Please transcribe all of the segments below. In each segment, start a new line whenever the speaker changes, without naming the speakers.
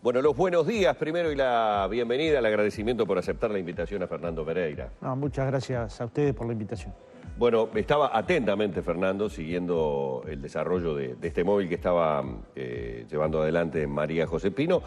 Bueno, los buenos días primero y la bienvenida, el agradecimiento por aceptar la invitación a Fernando Pereira.
No, muchas gracias a ustedes por la invitación.
Bueno, estaba atentamente Fernando siguiendo el desarrollo de este móvil que estaba llevando adelante María José Pino.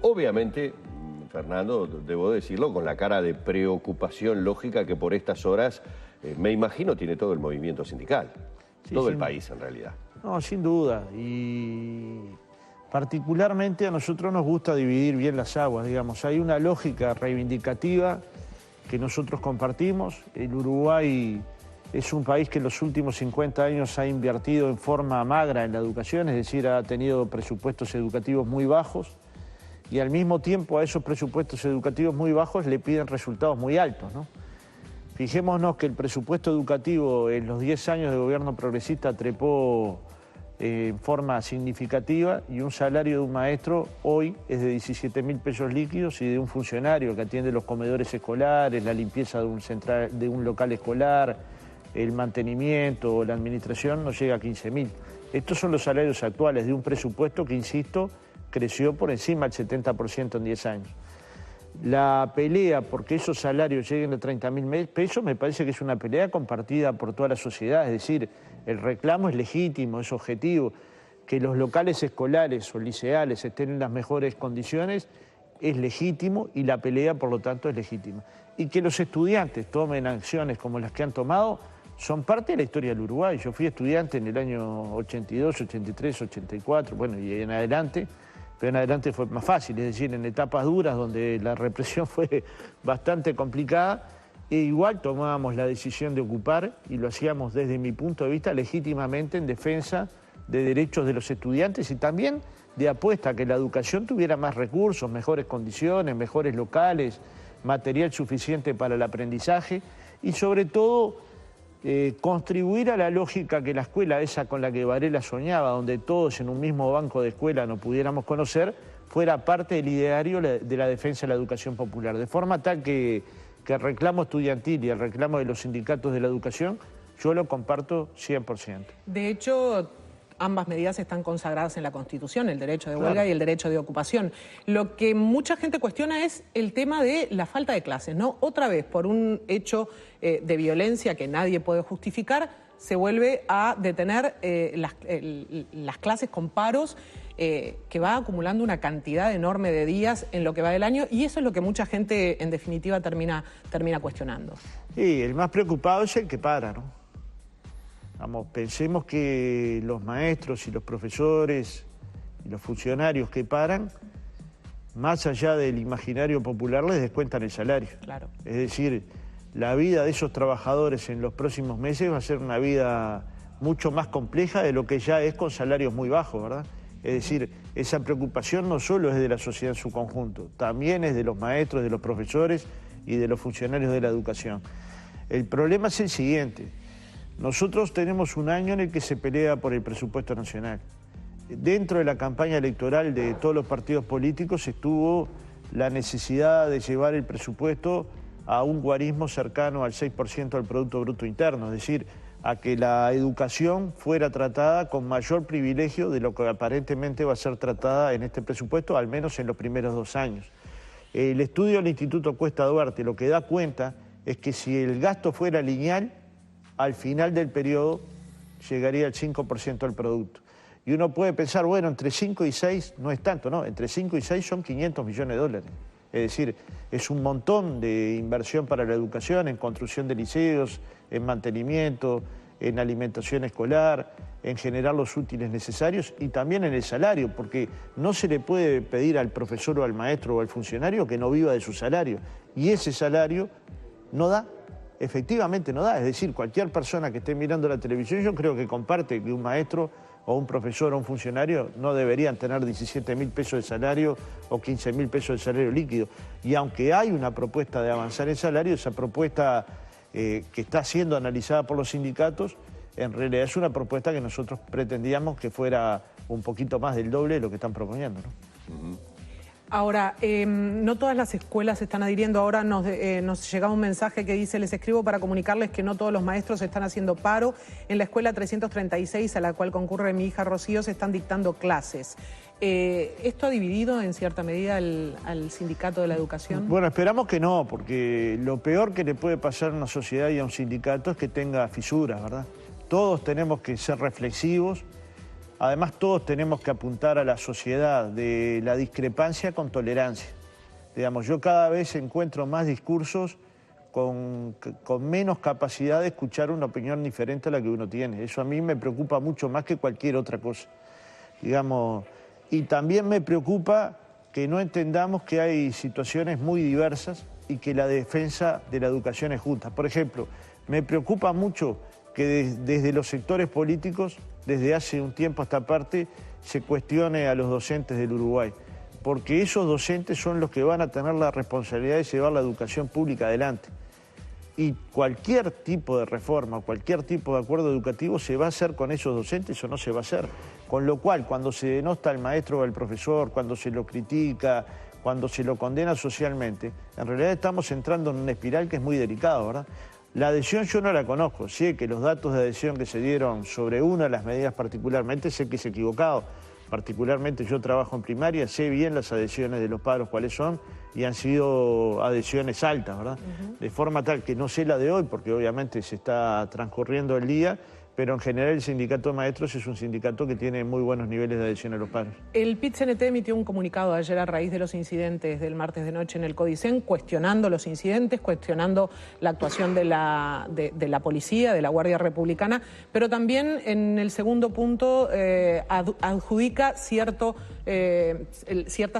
Obviamente, Fernando, debo decirlo, con la cara de preocupación lógica que por estas horas, me imagino, tiene todo el movimiento sindical, sí, todo el país en realidad.
No, sin duda, y particularmente a nosotros nos gusta dividir bien las aguas, digamos. Hay una lógica reivindicativa que nosotros compartimos. El Uruguay es un país que en los últimos 50 años ha invertido en forma magra en la educación, es decir, ha tenido presupuestos educativos muy bajos y al mismo tiempo a esos presupuestos educativos muy bajos le piden resultados muy altos, ¿no? Fijémonos que el presupuesto educativo en los 10 años de gobierno progresista trepó en forma significativa y un salario de un maestro hoy es de 17.000 pesos líquidos y de un funcionario que atiende los comedores escolares, la limpieza de un local escolar, el mantenimiento, la administración, no llega a 15.000. Estos son los salarios actuales de un presupuesto que, insisto, creció por encima del 70% en 10 años. La pelea porque esos salarios lleguen a 30.000 pesos me parece que es una pelea compartida por toda la sociedad, es decir, el reclamo es legítimo, es objetivo. Que los locales escolares o liceales estén en las mejores condiciones es legítimo y la pelea, por lo tanto, es legítima. Y que los estudiantes tomen acciones como las que han tomado son parte de la historia del Uruguay. Yo fui estudiante en el año 82, 83, 84, bueno, y en adelante, pero en adelante fue más fácil, es decir, en etapas duras donde la represión fue bastante complicada, e igual tomábamos la decisión de ocupar y lo hacíamos desde mi punto de vista legítimamente en defensa de derechos de los estudiantes y también de apuesta a que la educación tuviera más recursos, mejores condiciones, mejores locales, material suficiente para el aprendizaje y sobre todo contribuir a la lógica que la escuela esa con la que Varela soñaba, donde todos en un mismo banco de escuela nos pudiéramos conocer, fuera parte del ideario de la defensa de la educación popular, de forma tal que el reclamo estudiantil y el reclamo de los sindicatos de la educación, yo lo comparto 100%.
De hecho, ambas medidas están consagradas en la Constitución, el derecho de huelga y el derecho de ocupación. Lo que mucha gente cuestiona es el tema de la falta de clases, ¿no? Otra vez, por un hecho de violencia que nadie puede justificar, se vuelve a detener las clases con paros que va acumulando una cantidad enorme de días en lo que va del año y eso es lo que mucha gente, en definitiva, termina cuestionando.
Sí, el más preocupado es el que para, ¿no? Vamos, pensemos que los maestros y los profesores y los funcionarios que paran, más allá del imaginario popular, les descuentan el salario.
Claro.
Es decir, la vida de esos trabajadores en los próximos meses va a ser una vida mucho más compleja de lo que ya es con salarios muy bajos, ¿verdad? Es decir, esa preocupación no solo es de la sociedad en su conjunto, también es de los maestros, de los profesores y de los funcionarios de la educación. El problema es el siguiente. Nosotros tenemos un año en el que se pelea por el presupuesto nacional. Dentro de la campaña electoral de todos los partidos políticos estuvo la necesidad de llevar el presupuesto a un guarismo cercano al 6% del Producto Bruto Interno, es decir, a que la educación fuera tratada con mayor privilegio de lo que aparentemente va a ser tratada en este presupuesto, al menos en los primeros 2 años. El estudio del Instituto Cuesta Duarte lo que da cuenta es que si el gasto fuera lineal, al final del periodo llegaría al 5% del producto. Y uno puede pensar, bueno, entre 5 y 6 no es tanto, no, entre 5 y 6 son 500 millones de dólares. Es decir, es un montón de inversión para la educación, en construcción de liceos, en mantenimiento, en alimentación escolar, en generar los útiles necesarios y también en el salario, porque no se le puede pedir al profesor o al maestro o al funcionario que no viva de su salario. Y ese salario no da. Efectivamente no da, es decir, cualquier persona que esté mirando la televisión yo creo que comparte que un maestro o un profesor o un funcionario no deberían tener 17.000 pesos de salario o 15.000 pesos de salario líquido. Y aunque hay una propuesta de avanzar el salario, esa propuesta que está siendo analizada por los sindicatos, en realidad es una propuesta que nosotros pretendíamos que fuera un poquito más del doble de lo que están proponiendo, ¿no?
Ahora, no todas las escuelas se están adhiriendo. Ahora nos llegaba un mensaje que dice: les escribo para comunicarles que no todos los maestros están haciendo paro. En la escuela 336, a la cual concurre mi hija Rocío, se están dictando clases. ¿Esto ha dividido en cierta medida al sindicato de la educación?
Bueno, esperamos que no, porque lo peor que le puede pasar a una sociedad y a un sindicato es que tenga fisuras, ¿verdad? Todos tenemos que ser reflexivos. Además, todos tenemos que apuntar a la sociedad de la discrepancia con tolerancia. Digamos, yo cada vez encuentro más discursos con menos capacidad de escuchar una opinión diferente a la que uno tiene. Eso a mí me preocupa mucho más que cualquier otra cosa. Digamos, y también me preocupa que no entendamos que hay situaciones muy diversas y que la defensa de la educación es justa. Por ejemplo, me preocupa mucho que desde los sectores políticos, desde hace un tiempo a esta parte, se cuestione a los docentes del Uruguay, porque esos docentes son los que van a tener la responsabilidad de llevar la educación pública adelante. Y cualquier tipo de reforma, cualquier tipo de acuerdo educativo se va a hacer con esos docentes o no se va a hacer. Con lo cual, cuando se denosta al maestro o al profesor, cuando se lo critica, cuando se lo condena socialmente, en realidad estamos entrando en una espiral que es muy delicada, ¿verdad? La adhesión yo no la conozco, sé que los datos de adhesión que se dieron sobre una de las medidas particularmente, sé que es equivocado. Particularmente yo trabajo en primaria, sé bien las adhesiones de los paros cuáles son y han sido adhesiones altas, ¿verdad? De forma tal que no sé la de hoy, porque obviamente se está transcurriendo el día, pero en general el sindicato de maestros es un sindicato que tiene muy buenos niveles de adhesión a los paros.
El PIT-CNT emitió un comunicado ayer a raíz de los incidentes del martes de noche en el Codicen, cuestionando los incidentes, cuestionando la actuación de la policía, de la Guardia Republicana, pero también en el segundo punto adjudica cierta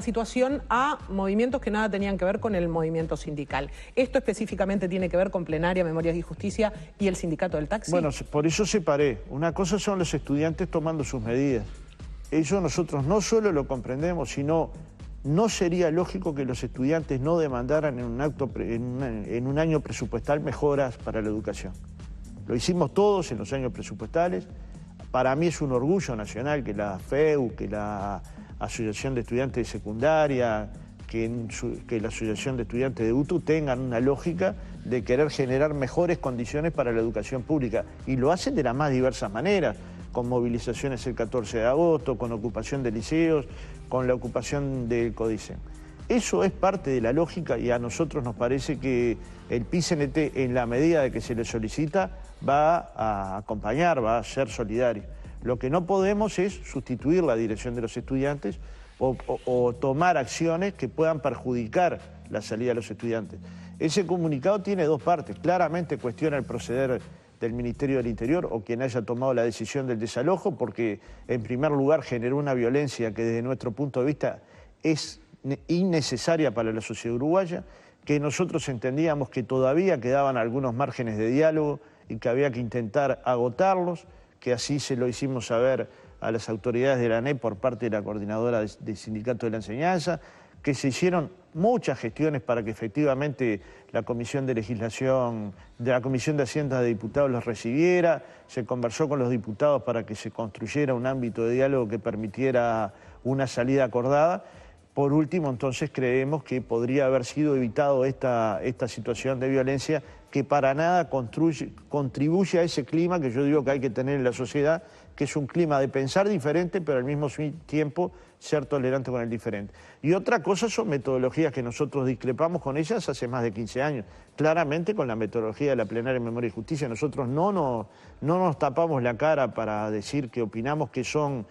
situación a movimientos que nada tenían que ver con el movimiento sindical. Esto específicamente tiene que ver con Plenaria, Memorias y Justicia y el sindicato del taxi.
Bueno, por eso separé. Una cosa son los estudiantes tomando sus medidas. Eso nosotros no solo lo comprendemos, sino no sería lógico que los estudiantes no demandaran en un año presupuestal mejoras para la educación. Lo hicimos todos en los años presupuestales. Para mí es un orgullo nacional que la FEU, que la Asociación de Estudiantes de Secundaria, que la Asociación de Estudiantes de UTU tengan una lógica de querer generar mejores condiciones para la educación pública. Y lo hacen de las más diversas maneras, con movilizaciones el 14 de agosto, con ocupación de liceos, con la ocupación del Codicen. Eso es parte de la lógica y a nosotros nos parece que el PIT-CNT, en la medida de que se le solicita, va a acompañar, va a ser solidario. Lo que no podemos es sustituir la dirección de los estudiantes o tomar acciones que puedan perjudicar la salida de los estudiantes. Ese comunicado tiene dos partes. Claramente cuestiona el proceder del Ministerio del Interior o quien haya tomado la decisión del desalojo, porque en primer lugar generó una violencia que desde nuestro punto de vista es innecesaria para la sociedad uruguaya, que nosotros entendíamos que todavía quedaban algunos márgenes de diálogo y que había que intentar agotarlos, que así se lo hicimos saber a las autoridades de la ANEP por parte de la coordinadora del Sindicato de la Enseñanza, que se hicieron muchas gestiones para que efectivamente la Comisión de Legislación, de la Comisión de Hacienda de Diputados los recibiera, se conversó con los diputados para que se construyera un ámbito de diálogo que permitiera una salida acordada. Por último, entonces, creemos que podría haber sido evitado esta situación de violencia que para nada contribuye a ese clima que yo digo que hay que tener en la sociedad, que es un clima de pensar diferente, pero al mismo tiempo ser tolerante con el diferente. Y otra cosa son metodologías que nosotros discrepamos con ellas hace más de 15 años. Claramente con la metodología de la Plenaria de Memoria y Justicia nosotros no nos tapamos la cara para decir que opinamos que son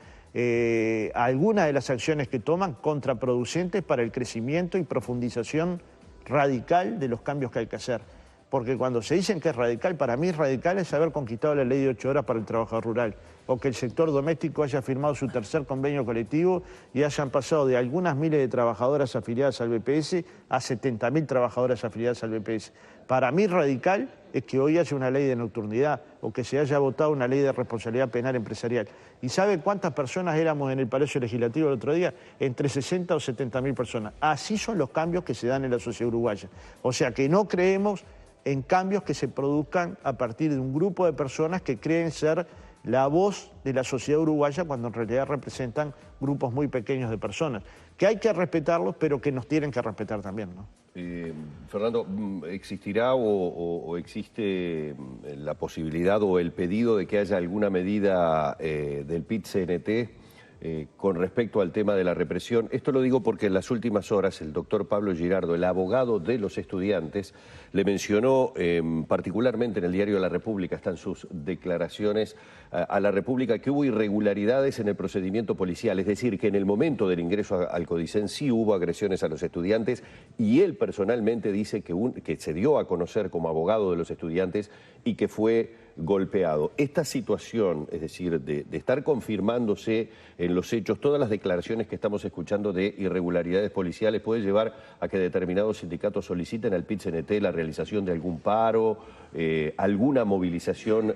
algunas de las acciones que toman contraproducentes para el crecimiento y profundización radical de los cambios que hay que hacer. Porque cuando se dicen que es radical, para mí radical es haber conquistado la ley de 8 horas para el trabajador rural, o que el sector doméstico haya firmado su tercer convenio colectivo y hayan pasado de algunas miles de trabajadoras afiliadas al BPS a 70.000 trabajadoras afiliadas al BPS. Para mí radical es que hoy haya una ley de nocturnidad o que se haya votado una ley de responsabilidad penal empresarial. ¿Y sabe cuántas personas éramos en el Palacio Legislativo el otro día? Entre 60 o 70.000 personas. Así son los cambios que se dan en la sociedad uruguaya. O sea que no creemos en cambios que se produzcan a partir de un grupo de personas que creen ser la voz de la sociedad uruguaya cuando en realidad representan grupos muy pequeños de personas, que hay que respetarlos, pero que nos tienen que respetar también, ¿no?
Fernando, ¿existirá o existe la posibilidad o el pedido de que haya alguna medida del PIT-CNT con respecto al tema de la represión? Esto lo digo porque en las últimas horas el doctor Pablo Girardo, el abogado de los estudiantes, le mencionó particularmente en el diario La República, están sus declaraciones a La República, que hubo irregularidades en el procedimiento policial, es decir, que en el momento del ingreso al Codicen sí hubo agresiones a los estudiantes, y él personalmente dice que se dio a conocer como abogado de los estudiantes y que fue golpeado. Esta situación, es decir, de estar confirmándose en los hechos todas las declaraciones que estamos escuchando de irregularidades policiales, puede llevar a que determinados sindicatos soliciten al PIT-CNT la realización de algún paro, alguna movilización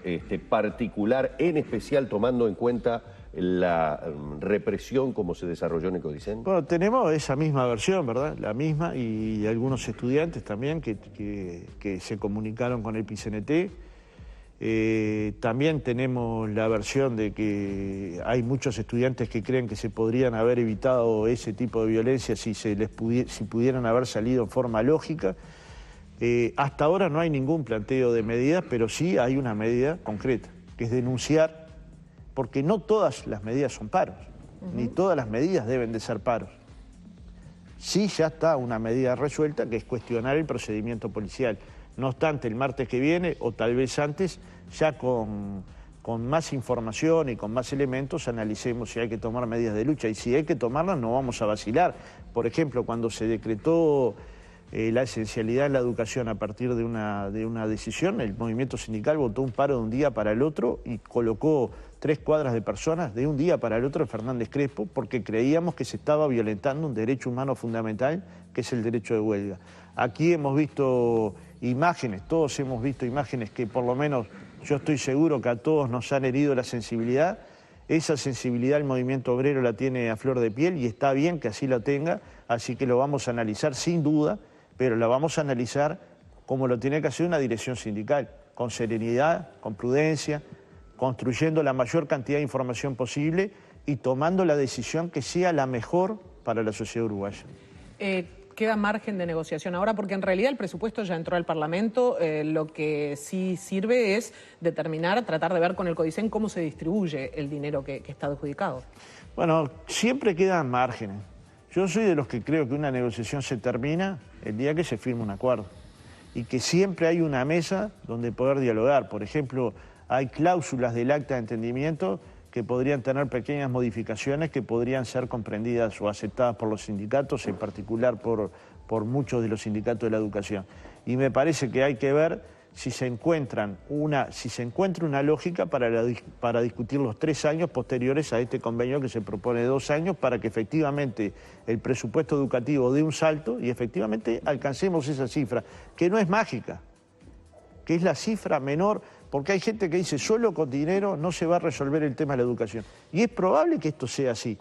particular, en especial tomando en cuenta la represión como se desarrolló en el Codicen.
Bueno, tenemos esa misma versión, ¿verdad? La misma, y algunos estudiantes también que se comunicaron con el PIT-CNT. También tenemos la versión de que hay muchos estudiantes que creen que se podrían haber evitado ese tipo de violencia si pudieran haber salido en forma lógica. Hasta ahora no hay ningún planteo de medidas, pero sí hay una medida concreta, que es denunciar, porque no todas las medidas son paros, ni todas las medidas deben de ser paros. Sí ya está una medida resuelta, que es cuestionar el procedimiento policial. No obstante, el martes que viene, o tal vez antes, ya con más información y con más elementos, analicemos si hay que tomar medidas de lucha. Y si hay que tomarlas, no vamos a vacilar. Por ejemplo, cuando se decretó la esencialidad en la educación a partir de una decisión, el movimiento sindical votó un paro de un día para el otro y colocó 3 cuadras de personas de un día para el otro en Fernández Crespo, porque creíamos que se estaba violentando un derecho humano fundamental, que es el derecho de huelga. Aquí hemos visto imágenes, todos hemos visto imágenes que por lo menos yo estoy seguro que a todos nos han herido la sensibilidad. Esa sensibilidad el movimiento obrero la tiene a flor de piel y está bien que así la tenga, así que lo vamos a analizar sin duda, pero la vamos a analizar como lo tiene que hacer una dirección sindical, con serenidad, con prudencia, construyendo la mayor cantidad de información posible y tomando la decisión que sea la mejor para la sociedad uruguaya.
¿Queda margen de negociación ahora? Porque en realidad el presupuesto ya entró al Parlamento, lo que sí sirve es determinar, tratar de ver con el Codicen cómo se distribuye el dinero que está adjudicado.
Bueno, siempre quedan márgenes. Yo soy de los que creo que una negociación se termina el día que se firma un acuerdo y que siempre hay una mesa donde poder dialogar. Por ejemplo, hay cláusulas del acta de entendimiento que podrían tener pequeñas modificaciones que podrían ser comprendidas o aceptadas por los sindicatos, en particular por muchos de los sindicatos de la educación. Y me parece que hay que ver si se encuentra una lógica para discutir los 3 años posteriores a este convenio que se propone 2 años para que efectivamente el presupuesto educativo dé un salto y efectivamente alcancemos esa cifra, que no es mágica, que es la cifra menor, porque hay gente que dice solo con dinero no se va a resolver el tema de la educación. Y es probable que esto sea así.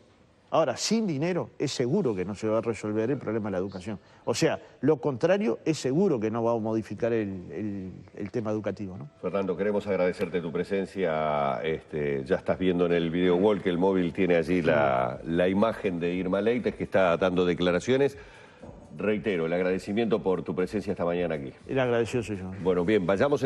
Ahora, sin dinero es seguro que no se va a resolver el problema de la educación. O sea, lo contrario es seguro que no va a modificar el tema educativo, ¿no?
Fernando, queremos agradecerte tu presencia. Ya estás viendo en el video wall que el móvil tiene allí la imagen de Irma Leites, que está dando declaraciones. Reitero, el agradecimiento por tu presencia esta mañana aquí.
El agradecido soy yo.
Bueno, bien, vayamos